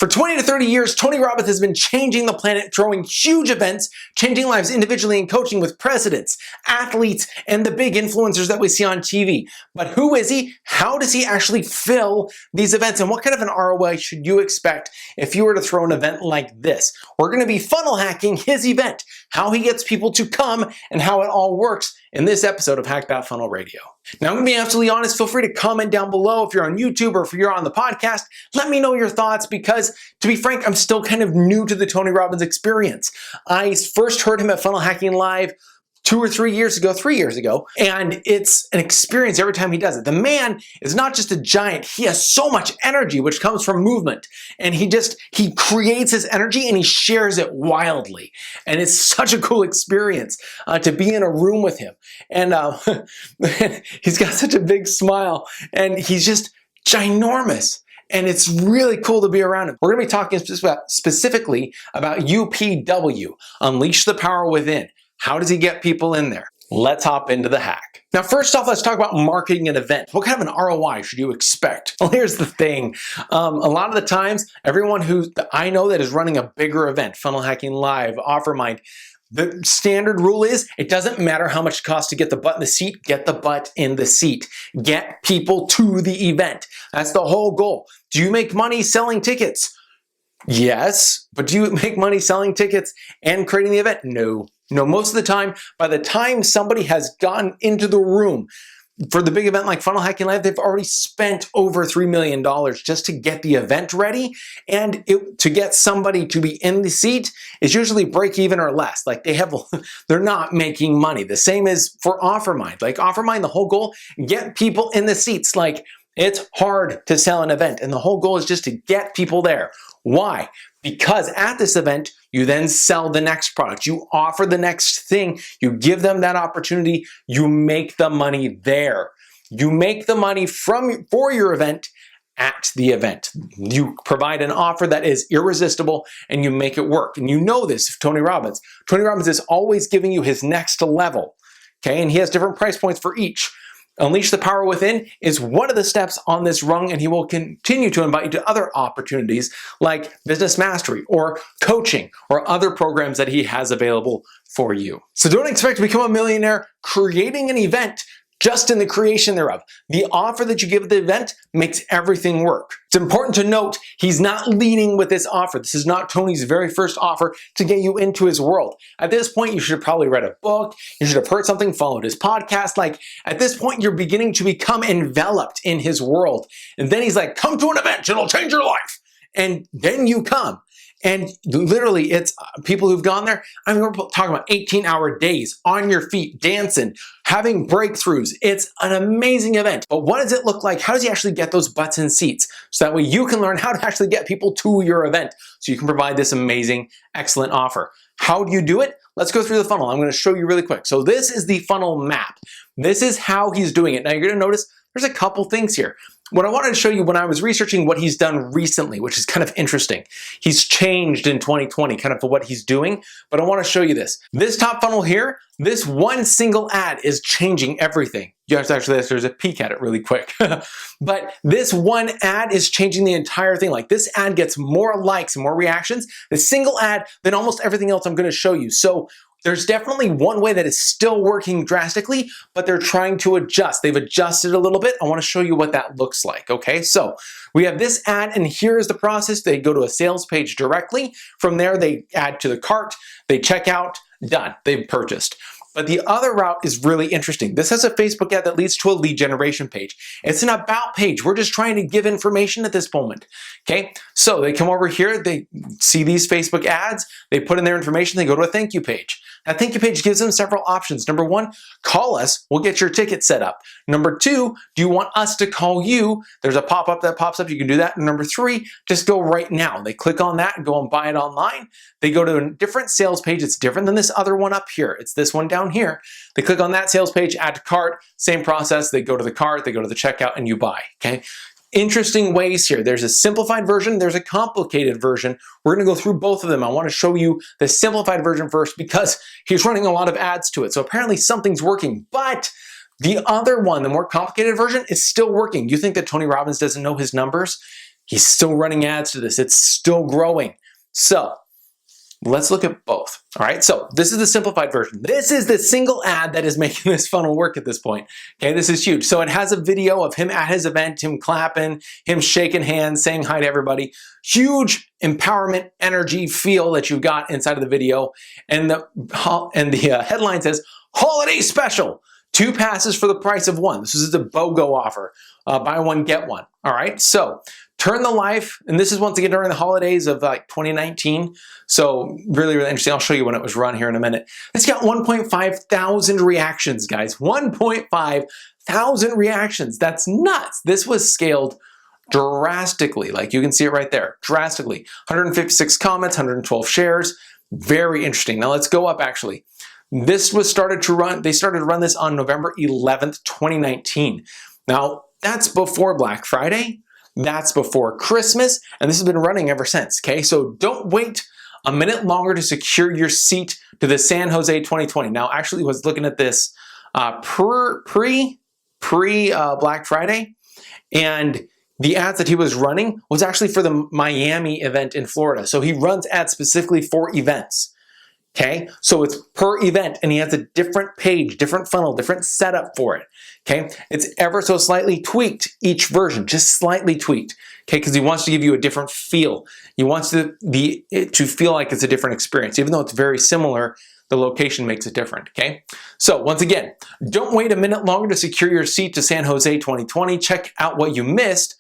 For 20 to 30 years, Tony Robbins has been changing the planet, throwing huge events, changing lives individually and coaching with presidents, athletes, and the big influencers that we see on TV. But who is he? How does he actually fill these events? And what kind of an ROI should you expect if you were to throw an event like this? We're going to be funnel hacking his event, how he gets people to come, and how it all works in this episode of Hack That Funnel Radio. Now, I'm going to be absolutely honest. Feel free to comment down below if you're on YouTube or if you're on the podcast. Let me know your thoughts because, to be frank, I'm still kind of new to the Tony Robbins experience. I first heard him at Funnel Hacking Live 2 or 3 years ago, and it's an experience every time he does it. The man is not just a giant, he has so much energy, which comes from movement, and he creates his energy and he shares it wildly, and it's such a cool experience to be in a room with him, and he's got such a big smile, and he's just ginormous. And it's really cool to be around him. We're going to be talking specifically about UPW, Unleash the Power Within. How does he get people in there? Let's hop into the hack. Now, first off, let's talk about marketing an event. What kind of an ROI should you expect? Well, here's the thing. A lot of the times, everyone who I know that is running a bigger event, Funnel Hacking Live, OfferMind, the standard rule is it doesn't matter how much it costs to get the butt in the seat, get the butt in the seat. Get people to the event. That's the whole goal. Do you make money selling tickets? Yes, but do you make money selling tickets and creating the event? No. No, most of the time, by the time somebody has gotten into the room for the big event like Funnel Hacking Live, they've already spent over $3 million just to get the event ready. And to get somebody to be in the seat is usually break even or less. Like they're not making money. The same is for OfferMind. Like OfferMind, the whole goal, get people in the seats. Like it's hard to sell an event. And the whole goal is just to get people there. Why? Because at this event, you then sell the next product. You offer the next thing. You give them that opportunity. You make the money there. You make the money for your event at the event. You provide an offer that is irresistible and you make it work. And you know this, Tony Robbins. Tony Robbins is always giving you his next level. Okay, and he has different price points for each. Unleash the Power Within is one of the steps on this rung, and he will continue to invite you to other opportunities like business mastery or coaching or other programs that he has available for you. So don't expect to become a millionaire creating an event just in the creation thereof. The offer that you give at the event makes everything work. It's important to note he's not leading with this offer. This is not Tony's very first offer to get you into his world. At this point, you should have probably read a book, you should have heard something, followed his podcast. Like at this point, you're beginning to become enveloped in his world. And then he's like, come to an event, it'll change your life. And then you come. And literally, it's people who've gone there. I mean, we're talking about 18-hour days on your feet, dancing, having breakthroughs. It's an amazing event. But what does it look like? How does he actually get those butts in seats? So that way you can learn how to actually get people to your event so you can provide this amazing, excellent offer. How do you do it? Let's go through the funnel. I'm going to show you really quick. So this is the funnel map. This is how he's doing it. Now you're going to notice there's a couple things here. What I wanted to show you when I was researching what he's done recently, which is kind of interesting. He's changed in 2020, kind of for what he's doing, but I want to show you this. This top funnel here, this one single ad is changing everything. You have to actually, there's a peek at it really quick. But this one ad is changing the entire thing. Like this ad gets more likes and more reactions, the single ad, than almost everything else I'm going to show you. So there's definitely one way that is still working drastically, but they're trying to adjust. They've adjusted a little bit. I want to show you what that looks like, okay? So we have this ad, and here's the process. They go to a sales page directly. From there, they add to the cart, they check out, done, they've purchased. But the other route is really interesting. This has a Facebook ad that leads to a lead generation page. It's an about page. We're just trying to give information at this moment, okay? So they come over here, they see these Facebook ads, they put in their information, they go to a thank you page. That thank you page gives them several options. Number one, call us, we'll get your ticket set up. Number two, do you want us to call you? There's a pop-up that pops up, you can do that. And number three, just go right now. They click on that and go and buy it online. They go to a different sales page. It's different than this other one up here. It's this one down here. They click on that sales page, add to cart, same process. They go to the cart, they go to the checkout, and you buy, okay? Interesting ways here. There's a simplified version, there's a complicated version. We're gonna go through both of them. I wanna show you the simplified version first because he's running a lot of ads to it. So apparently something's working, but the other one, the more complicated version, is still working. You think that Tony Robbins doesn't know his numbers? He's still running ads to this. It's still growing. So let's look at both. All right, so this is the simplified version. This is the single ad that is making this funnel work at this point. Okay, this is huge. So it has a video of him at his event, him clapping, him shaking hands, saying hi to everybody. Huge empowerment, energy, feel that you got inside of the video. And the headline says, "Holiday Special, 2 passes for the price of 1." This is a BOGO offer, buy one, get one. All right, so turn the life, and this is once again during the holidays of like 2019. So really, really interesting. I'll show you when it was run here in a minute. It's got 1.5 thousand reactions, guys. 1.5 thousand reactions. That's nuts. This was scaled drastically. Like you can see it right there, drastically. 156 comments, 112 shares. Very interesting. Now let's go up actually. This was started to run this on November 11th, 2019. Now that's before Black Friday. That's before Christmas, and this has been running ever since, okay? So don't wait a minute longer to secure your seat to the San Jose 2020. Now, actually was looking at this pre-Black Friday, and the ads that he was running was actually for the Miami event in Florida. So he runs ads specifically for events. Okay, so it's per event, and he has a different page, different funnel, different setup for it. Okay, it's ever so slightly tweaked, each version, just slightly tweaked. Okay, because he wants to give you a different feel. He wants to feel like it's a different experience, even though it's very similar. The location makes it different. Okay, so once again, don't wait a minute longer to secure your seat to San Jose 2020. Check out what you missed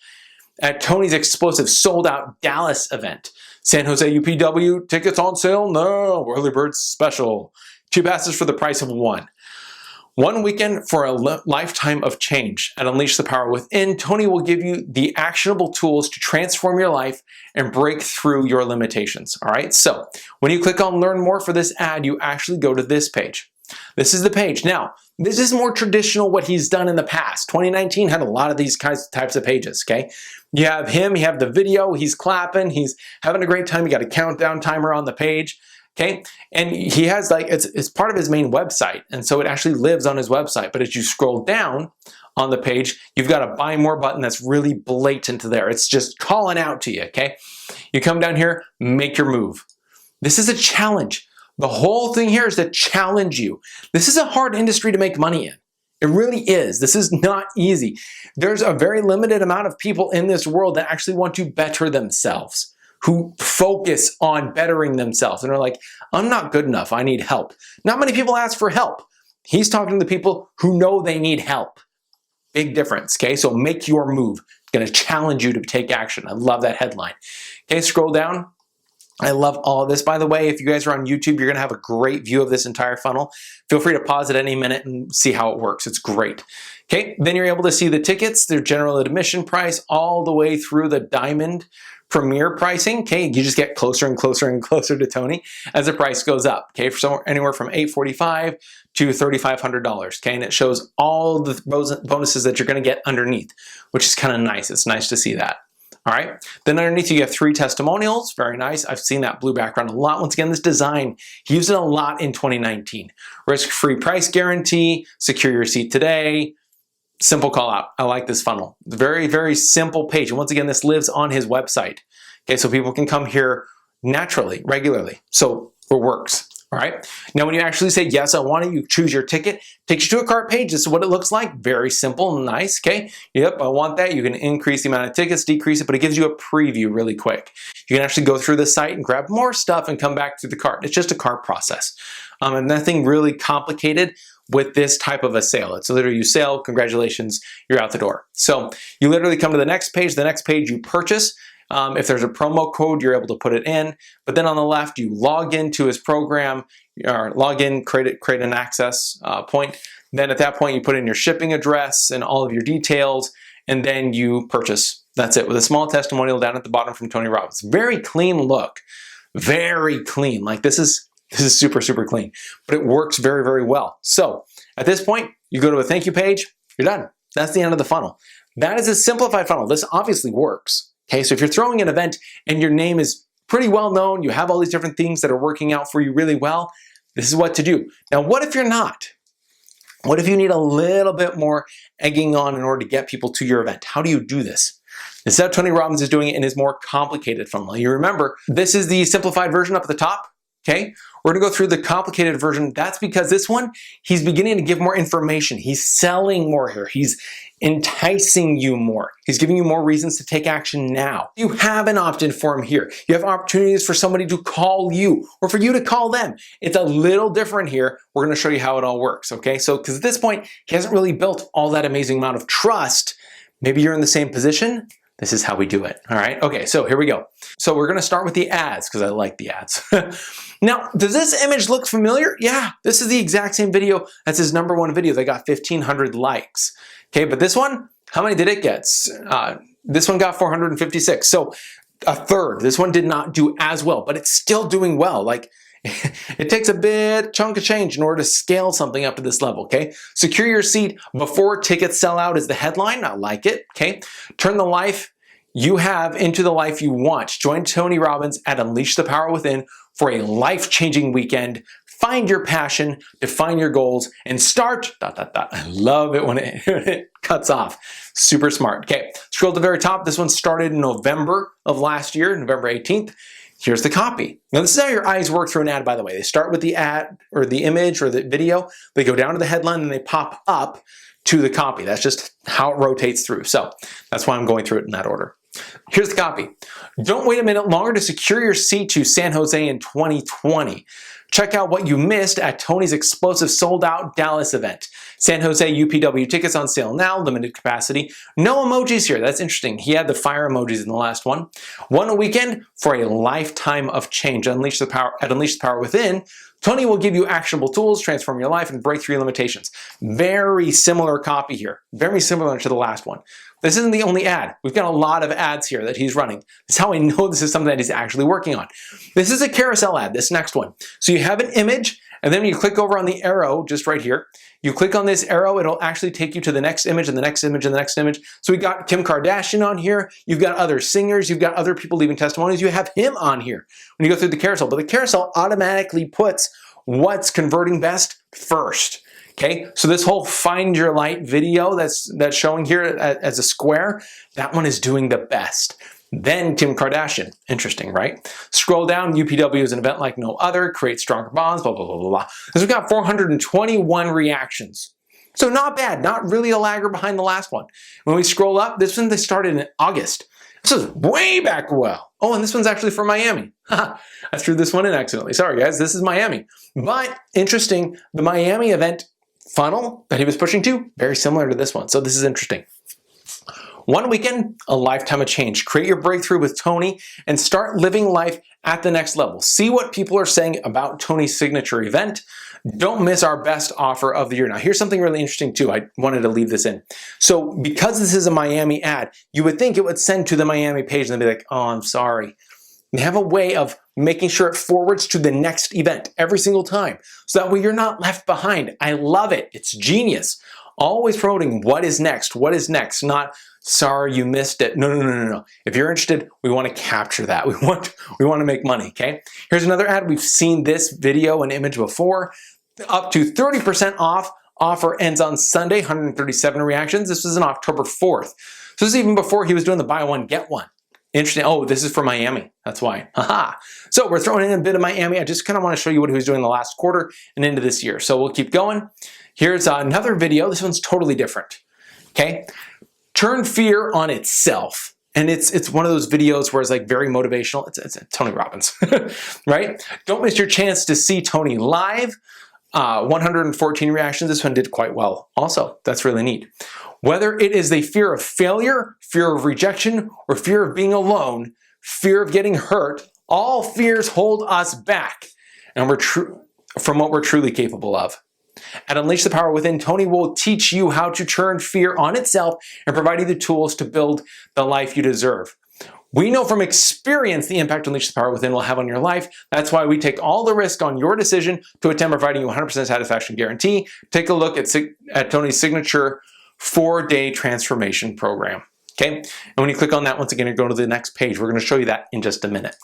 at Tony's explosive sold-out Dallas event. San Jose UPW, tickets on sale now, early bird special. 2 passes for the price of 1. 1 weekend for a lifetime of change. At Unleash the Power Within, Tony will give you the actionable tools to transform your life and break through your limitations. All right, so when you click on Learn More for this ad, you actually go to this page. This is the page. Now, this is more traditional what he's done in the past. 2019 had a lot of these types of pages, okay? You have him, you have the video, he's clapping, he's having a great time, you got a countdown timer on the page, okay? And he has like, it's part of his main website, and so it actually lives on his website. But as you scroll down on the page, you've got a buy more button that's really blatant there. It's just calling out to you, okay? You come down here, make your move. This is a challenge. The whole thing here is to challenge you. This is a hard industry to make money in. It really is. This is not easy. There's a very limited amount of people in this world that actually want to better themselves, who focus on bettering themselves and are like, I'm not good enough, I need help. Not many people ask for help. He's talking to the people who know they need help. Big difference, okay? So make your move. It's gonna challenge you to take action. I love that headline. Okay, scroll down. I love all of this. By the way, if you guys are on YouTube, you're gonna have a great view of this entire funnel. Feel free to pause at any minute and see how it works. It's great. Okay, then you're able to see the tickets, their general admission price, all the way through the Diamond Premier pricing. Okay, you just get closer and closer and closer to Tony as the price goes up. Okay, for somewhere anywhere from $845 to $3,500. Okay, and it shows all the bonuses that you're gonna get underneath, which is kind of nice. It's nice to see that. All right, then underneath you have 3 testimonials, very nice. I've seen that blue background a lot. Once again, this design, he used it a lot in 2019. Risk-free price guarantee, secure your seat today, simple call out. I like this funnel. Very, very simple page. And once again, this lives on his website. Okay, so people can come here naturally, regularly. So it works. All right. Now, when you actually say, yes, I want it, you choose your ticket, takes you to a cart page. This is what it looks like. Very simple and nice. Okay. Yep. I want that. You can increase the amount of tickets, decrease it, but it gives you a preview really quick. You can actually go through the site and grab more stuff and come back to the cart. It's just a cart process. And nothing really complicated with this type of a sale. It's literally you sell, congratulations, you're out the door. So you literally come to the next page you purchase. If there's a promo code, you're able to put it in. But then on the left, you log into his program, or log in, create an access point. Then at that point, you put in your shipping address and all of your details, and then you purchase. That's it, with a small testimonial down at the bottom from Tony Robbins. Very clean look, very clean. Like this is super, super clean, but it works very, very well. So at this point, you go to a thank you page, you're done. That's the end of the funnel. That is a simplified funnel. This obviously works. Okay, so if you're throwing an event and your name is pretty well known, you have all these different things that are working out for you really well, this is what to do. Now, what if you're not? What if you need a little bit more egging on in order to get people to your event? How do you do this? This is how Tony Robbins is doing it in his more complicated funnel. You remember, this is the simplified version up at the top, okay? We're gonna go through the complicated version. That's because this one, he's beginning to give more information. He's selling more here. He's enticing you more. He's giving you more reasons to take action now. You have an opt-in form here. You have opportunities for somebody to call you or for you to call them. It's a little different here. We're gonna show you how it all works, okay? So, because at this point, he hasn't really built all that amazing amount of trust. Maybe you're in the same position. This is how we do it, all right? Okay, so here we go. So we're gonna start with the ads because I like the ads. Now, does this image look familiar? Yeah, this is the exact same video. That's his #1 video. They got 1,500 likes. Okay, but this one, how many did it get? This one got 456. So a third. This one did not do as well, but it's still doing well. Like, it takes a bit chunk of change in order to scale something up to this level, okay? Secure your seat before tickets sell out is the headline. I like it, okay? Turn the life you have into the life you want. Join Tony Robbins at Unleash the Power Within for a life-changing weekend. Find your passion, define your goals, and start, ... I love it when it cuts off. Super smart. Okay, scroll to the very top. This one started in November of last year, November 18th. Here's the copy. Now, this is how your eyes work through an ad, by the way. They start with the ad or the image or the video. They go down to the headline and they pop up to the copy. That's just how it rotates through. So that's why I'm going through it in that order. Here's the copy. Don't wait a minute longer to secure your seat to San Jose in 2020. Check out what you missed at Tony's explosive sold-out Dallas event. San Jose UPW tickets on sale now, limited capacity. No emojis here. That's interesting. He had the fire emojis in the last one. One weekend for a lifetime of change. Unleash the power at Unleash the Power Within. Tony will give you actionable tools, transform your life, and break through your limitations. Very similar copy here. Very similar to the last one. This isn't the only ad. We've got a lot of ads here that he's running. That's how I know this is something that he's actually working on. This is a carousel ad, this next one. So you have an image, and then you click over on the arrow just right here. You click on this arrow, it'll actually take you to the next image and the next image and the next image. So we got Kim Kardashian on here. You've got other singers. You've got other people leaving testimonies. You have him on here when you go through the carousel. But the carousel automatically puts what's converting best first. Okay, so this whole Find Your Light video that's showing here as a square, that one is doing the best. Then Kim Kardashian, interesting, right? Scroll down, UPW is an event like no other, create stronger bonds, blah, blah, blah, blah, blah. So we've got 421 reactions. So not bad, not really a lagger behind the last one. When we scroll up, this one they started in August. This is way back well. Oh, and this one's actually from Miami. I threw this one in accidentally. Sorry guys, this is Miami. But interesting, the Miami event funnel that he was pushing to, very similar to this one. So this is interesting. One weekend, a lifetime of change. Create your breakthrough with Tony and start living life at the next level. See what people are saying about Tony's signature event. Don't miss our best offer of the year. Now, here's something really interesting too. I wanted to leave this in. So because this is a Miami ad, you would think it would send to the Miami page and they'd be like, oh, I'm sorry. They have a way of making sure it forwards to the next event every single time. So that way you're not left behind. I love it. It's genius. Always promoting what is next, not sorry you missed it. No. If you're interested, we want to capture that. We want to make money, okay? Here's another ad. We've seen this video and image before. Up to 30% off. Offer ends on Sunday, 137 reactions. This was on October 4th. So this is even before he was doing the buy one, get one. Interesting. Oh, this is for Miami. That's why. Haha. So we're throwing in a bit of Miami. I just kind of want to show you what he was doing the last quarter and into this year. So we'll keep going. Here's another video. This one's totally different. Okay. Turn fear on itself. And it's one of those videos where it's like very motivational. It's Tony Robbins, right? Don't miss your chance to see Tony live. 114 reactions. This one did quite well. Also, that's really neat. Whether it is the fear of failure, fear of rejection, or fear of being alone, fear of getting hurt, all fears hold us back and from what we're truly capable of. At Unleash the Power Within, Tony will teach you how to turn fear on itself and provide you the tools to build the life you deserve. We know from experience the impact Unleash the Power Within will have on your life. That's why we take all the risk on your decision to attempt providing you 100% satisfaction guarantee. Take a look at Tony's signature 4-day transformation program. Okay? And when you click on that, once again, you're going to the next page. We're going to show you that in just a minute.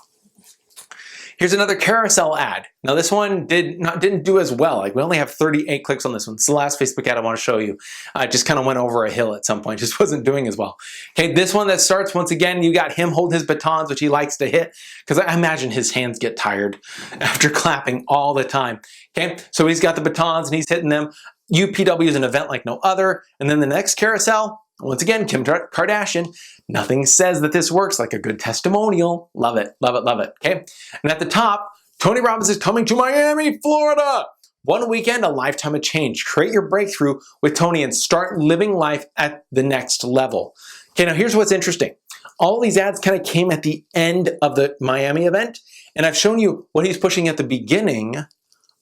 Here's another carousel ad. Now this one didn't do as well. Like we only have 38 clicks on this one. It's the last Facebook ad I want to show you. It just kind of went over a hill at some point. Just wasn't doing as well. Okay, this one that starts, once again, you got him holding his batons, which he likes to hit, because I imagine his hands get tired after clapping all the time. Okay, so he's got the batons and he's hitting them. UPW is an event like no other. And then the next carousel, once again, Kim Kardashian. Nothing says that this works like a good testimonial. Love it, love it, love it. Okay. And at the top, Tony Robbins is coming to Miami, Florida. One weekend, a lifetime of change. Create your breakthrough with Tony and start living life at the next level. Okay, now here's what's interesting. All these ads kind of came at the end of the Miami event, and I've shown you what he's pushing at the beginning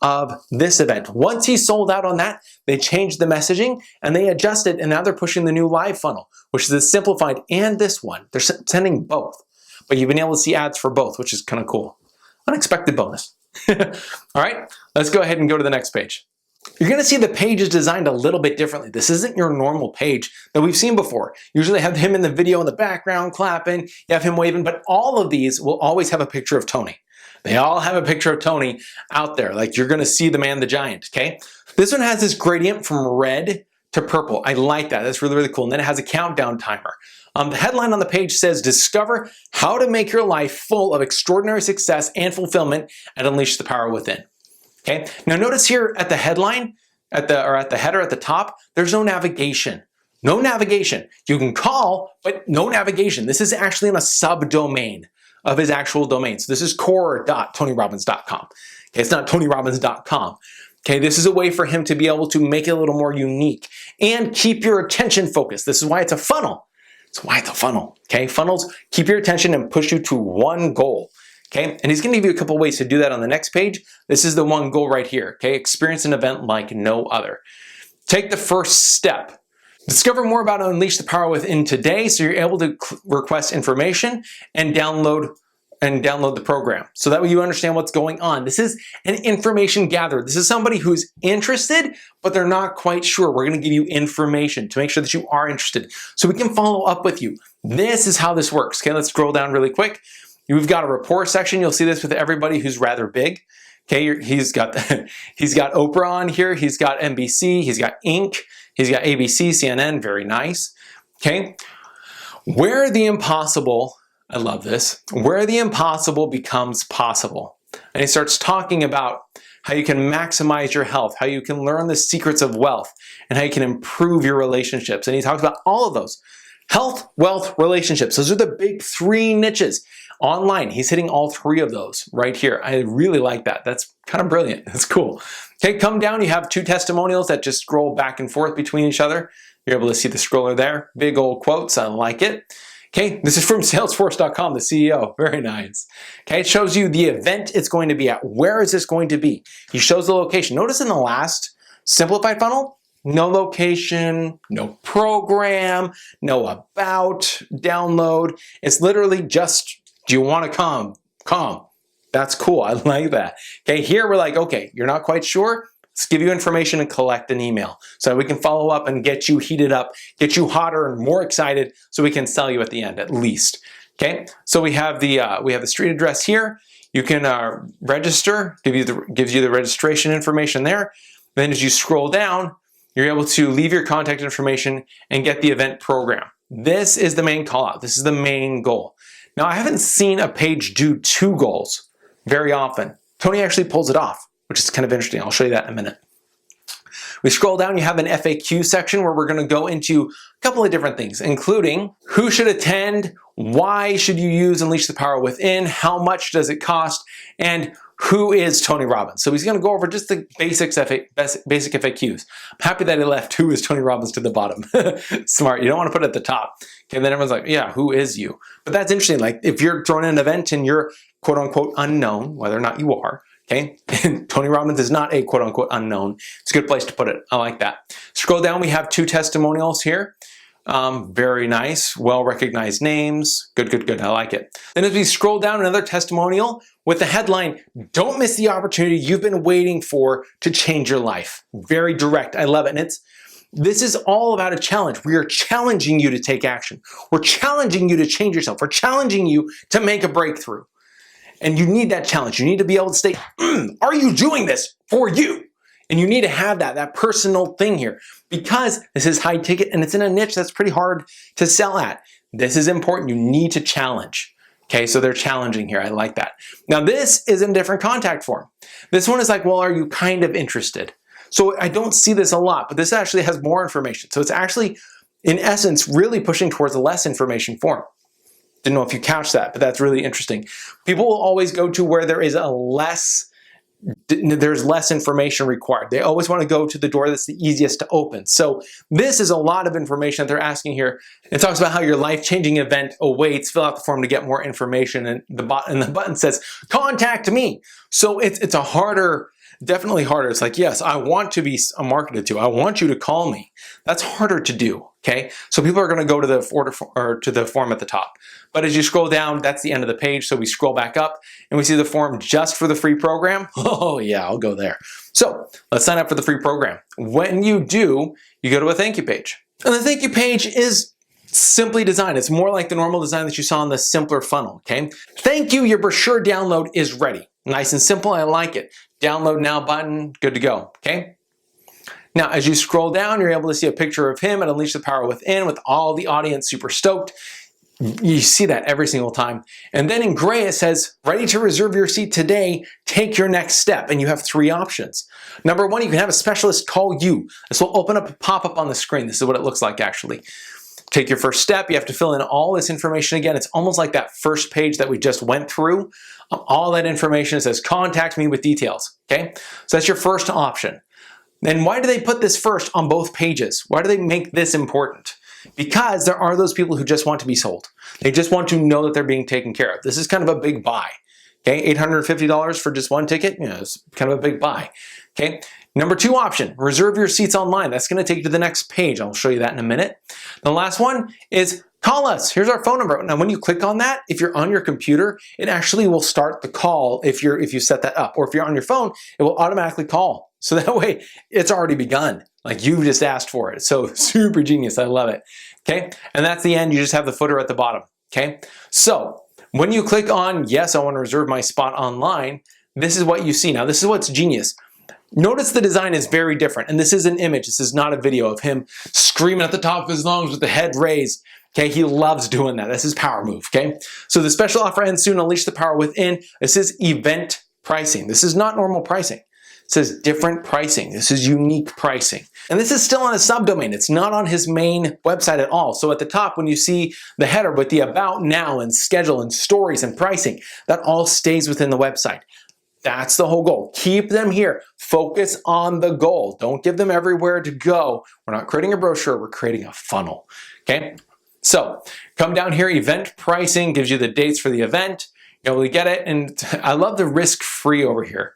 of this event. Once he sold out on that, they changed the messaging and they adjusted, and now they're pushing the new live funnel, which is a simplified, and this one. They're sending both, but you've been able to see ads for both, which is kind of cool. Unexpected bonus. All right, let's go ahead and go to the next page. You're going to see the page is designed a little bit differently. This isn't your normal page that we've seen before. Usually have him in the video in the background clapping, you have him waving, but all of these will always have a picture of Tony. They all have a picture of Tony out there. Like you're going to see the man, the giant, okay? This one has this gradient from red to purple. I like that. That's really, really cool. And then it has a countdown timer. The headline on the page says, discover how to make your life full of extraordinary success and fulfillment and unleash the power within. Okay. Now notice here at the headline, at the header at the top, there's no navigation. No navigation. You can call, but no navigation. This is actually in a subdomain of his actual domain. So this is core.tonyrobbins.com. Okay, it's not tonyrobbins.com. Okay, this is a way for him to be able to make it a little more unique and keep your attention focused. This is why it's a funnel. That's why it's a funnel. Okay, funnels keep your attention and push you to one goal. Okay, and he's going to give you a couple ways to do that on the next page. This is the one goal right here. Okay, experience an event like no other. Take the first step. Discover more about Unleash the Power Within today, so you're able to request information and download the program. So that way you understand what's going on. This is an information gatherer. This is somebody who's interested, but they're not quite sure. We're going to give you information to make sure that you are interested, so we can follow up with you. This is how this works. Okay, let's scroll down really quick. We've got a report section. You'll see this with everybody who's rather big. Okay, he's got Oprah on here. He's got NBC. He's got Inc. He's got ABC, CNN. Very nice. Okay, where the impossible, I love this, where the impossible becomes possible. And he starts talking about how you can maximize your health, how you can learn the secrets of wealth, and how you can improve your relationships. And he talks about all of those. Health, wealth, relationships. Those are the big three niches. Online, he's hitting all three of those right here. I really like that. That's kind of brilliant. That's cool. Okay, come down. You have two testimonials that just scroll back and forth between each other. You're able to see the scroller there. Big old quotes. I like it. Okay, this is from Salesforce.com, the CEO. Very nice. Okay, it shows you the event it's going to be at. Where is this going to be? He shows the location. Notice in the last simplified funnel, no location, no program, no about, download. It's literally just, do you want to come? Come. That's cool. I like that. Okay, here we're like, okay, you're not quite sure? Let's give you information and collect an email so that we can follow up and get you heated up, get you hotter and more excited so we can sell you at the end at least. Okay, so we have the street address here. You can register, gives you the registration information there. Then as you scroll down, you're able to leave your contact information and get the event program. This is the main call out. This is the main goal. Now, I haven't seen a page do two goals very often. Tony actually pulls it off, which is kind of interesting. I'll show you that in a minute. We scroll down, you have an FAQ section where we're going to go into a couple of different things, including who should attend, why should you use Unleash the Power Within, how much does it cost, and who is Tony Robbins. So he's going to go over just the basic FAQs. I'm happy that he left who is Tony Robbins to the bottom. Smart. You don't want to put it at the top. Okay, then everyone's like, yeah, who is you? But that's interesting. Like if you're throwing an event and you're quote unquote unknown, whether or not you are, okay, Tony Robbins is not a quote unquote unknown. It's a good place to put it. I like that. Scroll down, we have two testimonials here. Very nice, well-recognized names. Good, good, good. I like it. Then as we scroll down, another testimonial with the headline, don't miss the opportunity you've been waiting for to change your life. Very direct. I love it. And this is all about a challenge. We are challenging you to take action. We're challenging you to change yourself. We're challenging you to make a breakthrough. And you need that challenge. You need to be able to say, are you doing this for you? And you need to have that personal thing here, because this is high ticket and it's in a niche that's pretty hard to sell at. This is important. You need to challenge. Okay, so they're challenging here. I like that. Now this is in a different contact form. This one is like, well, are you kind of interested? So I don't see this a lot, but this actually has more information. So it's actually, in essence, really pushing towards a less information form. Didn't know if you catch that, but that's really interesting. People will always go to where there is there's less information required. They always want to go to the door that's the easiest to open. So this is a lot of information that they're asking here. It talks about how your life-changing event awaits. Fill out the form to get more information, and the button says, contact me. So it's a harder, definitely harder. It's like, yes, I want to be marketed to. I want you to call me. That's harder to do. Okay, so people are going to go to the form at the top. But as you scroll down, that's the end of the page. So we scroll back up and we see the form just for the free program. Oh yeah, I'll go there. So let's sign up for the free program. When you do, you go to a thank you page. And the thank you page is simply designed. It's more like the normal design that you saw in the simpler funnel. Okay, thank you, your brochure download is ready. Nice and simple, I like it. Download now button, good to go. Okay. Now, as you scroll down, you're able to see a picture of him at Unleash the Power Within with all the audience super stoked. You see that every single time. And then in gray, it says, ready to reserve your seat today, take your next step. And you have 3 options. Number 1, you can have a specialist call you. This will open up a pop-up on the screen. This is what it looks like, actually. Take your first step. You have to fill in all this information again. It's almost like that first page that we just went through. All that information says, contact me with details. Okay, so that's your first option. And why do they put this first on both pages? Why do they make this important? Because there are those people who just want to be sold. They just want to know that they're being taken care of. This is kind of a big buy. Okay, $850 for just one ticket, it's kind of a big buy. Okay, number 2 option, reserve your seats online. That's going to take you to the next page. I'll show you that in a minute. The last one is call us. Here's our phone number. Now, when you click on that, if you're on your computer, it actually will start the call if you set that up. Or if you're on your phone, it will automatically call. So that way, it's already begun. Like you just asked for it. So super genius. I love it. Okay, and that's the end. You just have the footer at the bottom. Okay, so when you click on, yes, I want to reserve my spot online, this is what you see. Now, this is what's genius. Notice the design is very different. And this is an image. This is not a video of him screaming at the top of his lungs with the head raised. Okay, he loves doing that. That's his power move. Okay, so the special offer ends soon. Unleash the power within. This is event pricing. This is not normal pricing. It says different pricing. This is unique pricing. And this is still on a subdomain. It's not on his main website at all. So at the top, when you see the header with the about now and schedule and stories and pricing, that all stays within the website. That's the whole goal. Keep them here. Focus on the goal. Don't give them everywhere to go. We're not creating a brochure. We're creating a funnel. Okay? So come down here. Event pricing gives you the dates for the event. You're able to get it. And I love the risk-free over here.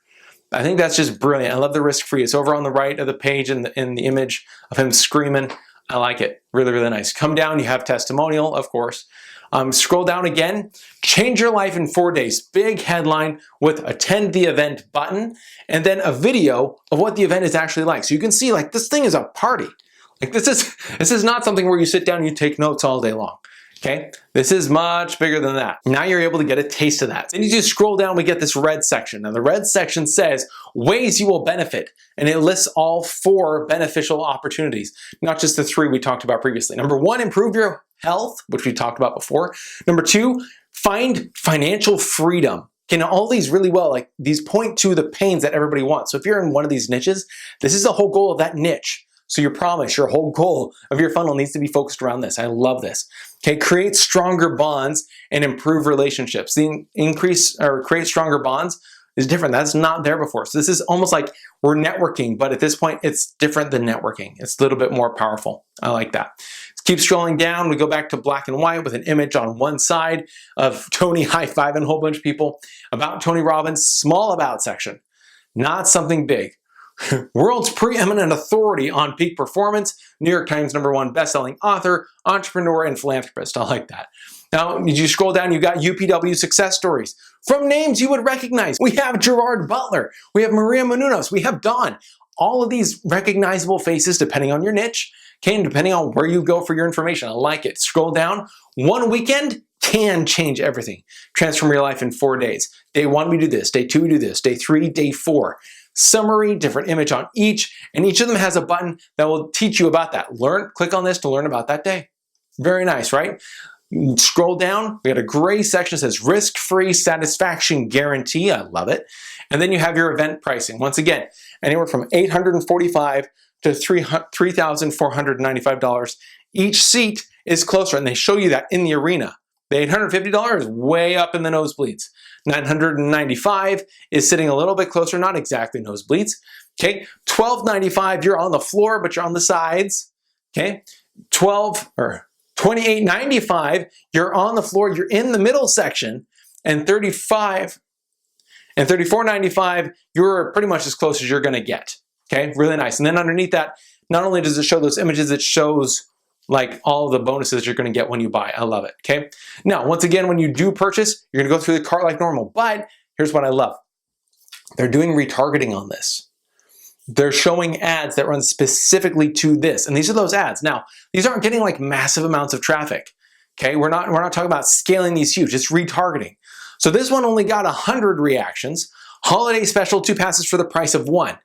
I think that's just brilliant. I love the risk-free. It's over on the right of the page in the image of him screaming. I like it. Really, really nice. Come down, you have testimonial, of course. Scroll down again. Change your life in 4 days. Big headline with attend the event button and then a video of what the event is actually like. So you can see like this thing is a party. Like this is not something where you sit down and you take notes all day long. Okay, this is much bigger than that. Now you're able to get a taste of that. Then you just scroll down, we get this red section. Now the red section says ways you will benefit, and it lists all 4 beneficial opportunities, not just the 3 we talked about previously. Number 1, improve your health, which we talked about before. Number 2, find financial freedom. Okay, now all these really well, like these point to the pains that everybody wants. So if you're in one of these niches, this is the whole goal of that niche. So your promise, your whole goal of your funnel needs to be focused around this. I love this. Okay, create stronger bonds and improve relationships. The increase or create stronger bonds is different. That's not there before. So this is almost like we're networking, but at this point, it's different than networking. It's a little bit more powerful. I like that. Let's keep scrolling down. We go back to black and white with an image on one side of Tony high-fiving a whole bunch of people. About Tony Robbins, small about section, not something big. World's preeminent authority on peak performance, New York Times #1 best-selling author, entrepreneur, and philanthropist. I like that. Now, as you scroll down, you got UPW success stories from names you would recognize. We have Gerard Butler. We have Maria Menounos. We have Dawn. All of these recognizable faces, depending on your niche, okay, and depending on where you go for your information. I like it. Scroll down. One weekend, can change everything. Transform your life in 4 days. Day 1, we do this. Day 2, we do this. Day 3, day 4. Summary, different image on each, and each of them has a button that will teach you about that. Click on this to learn about that day. Very nice, right? Scroll down, we got a gray section that says risk-free satisfaction guarantee. I love it. And then you have your event pricing. Once again, anywhere from $845 to $3,495. Each seat is closer, and they show you that in the arena. The $850 is way up in the nosebleeds. $995 is sitting a little bit closer, not exactly nosebleeds. Okay, $1295, you're on the floor, but you're on the sides. Okay, $2895, you're on the floor, you're in the middle section, and $3495, you're pretty much as close as you're gonna get. Okay, really nice. And then underneath that, not only does it show those images, it shows like all of the bonuses you're gonna get when you buy. I love it, okay? Now, once again, when you do purchase, you're gonna go through the cart like normal, but here's what I love. They're doing retargeting on this. They're showing ads that run specifically to this, and these are those ads. Now, these aren't getting like massive amounts of traffic, okay? We're not talking about scaling these huge, it's retargeting. So this one only got 100 reactions. Holiday special, 2 passes for the price of 1,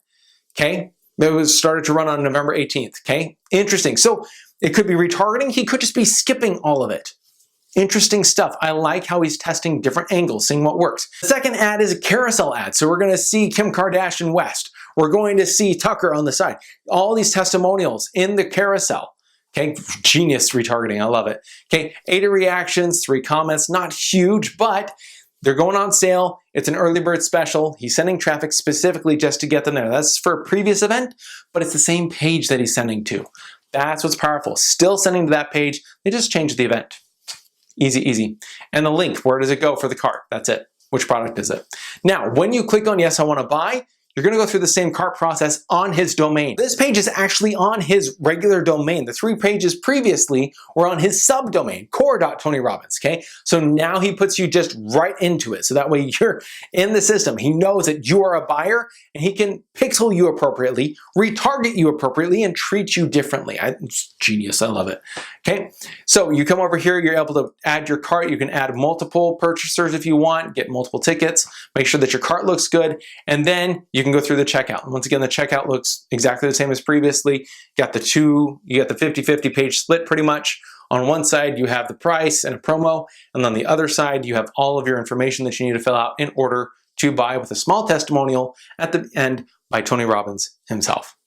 okay? That was started to run on November 18th, okay? Interesting. So it could be retargeting. He could just be skipping all of it. Interesting stuff. I like how he's testing different angles, seeing what works. The second ad is a carousel ad. So we're going to see Kim Kardashian West. We're going to see Tucker on the side. All these testimonials in the carousel. Okay, genius retargeting. I love it. Okay, 80 reactions, 3 comments. Not huge, but they're going on sale. It's an early bird special. He's sending traffic specifically just to get them there. That's for a previous event, but it's the same page that he's sending to. That's what's powerful. Still sending to that page. They just changed the event. Easy, easy. And the link, where does it go for the cart? That's it. Which product is it? Now, when you click on yes, I want to buy, you're going to go through the same cart process on his domain. This page is actually on his regular domain. The 3 pages previously were on his subdomain, core.tonyrobbins, okay? So now he puts you just right into it. So that way you're in the system. He knows that you are a buyer and he can pixel you appropriately, retarget you appropriately, and treat you differently. It's genius, I love it, okay? So you come over here, you're able to add your cart. You can add multiple purchasers if you want, get multiple tickets, make sure that your cart looks good, and then you can go through the checkout. And once again, the checkout looks exactly the same as previously. You got the 50-50 page split pretty much. On one side, you have the price and a promo, and on the other side, you have all of your information that you need to fill out in order to buy, with a small testimonial at the end by Tony Robbins himself.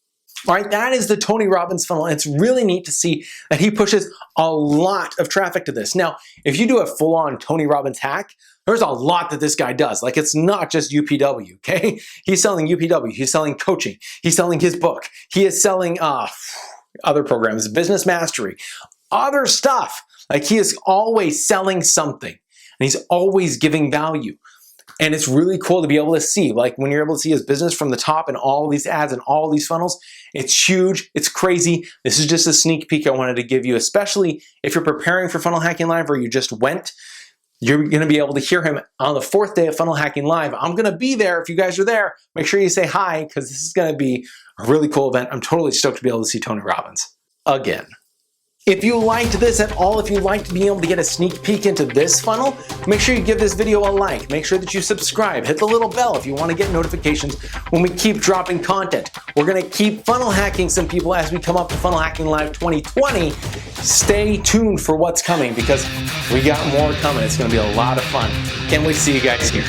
All right, that is the Tony Robbins funnel. And it's really neat to see that he pushes a lot of traffic to this. Now, if you do a full-on Tony Robbins hack, there's a lot that this guy does. Like, it's not just UPW, okay? He's selling UPW, he's selling coaching, he's selling his book, he is selling other programs, business mastery, other stuff. Like, he is always selling something, and he's always giving value. And it's really cool to be able to see, like when you're able to see his business from the top and all these ads and all these funnels, it's huge, it's crazy. This is just a sneak peek I wanted to give you, especially if you're preparing for Funnel Hacking Live or you just went. You're going to be able to hear him on the 4th day of Funnel Hacking Live. I'm going to be there. If you guys are there, make sure you say hi, because this is going to be a really cool event. I'm totally stoked to be able to see Tony Robbins again. If you liked this at all, if you liked being able to get a sneak peek into this funnel, make sure you give this video a like. Make sure that you subscribe. Hit the little bell if you want to get notifications when we keep dropping content. We're going to keep funnel hacking some people as we come up to Funnel Hacking Live 2020. Stay tuned for what's coming, because we got more coming. It's going to be a lot of fun. Can't wait to see you guys here.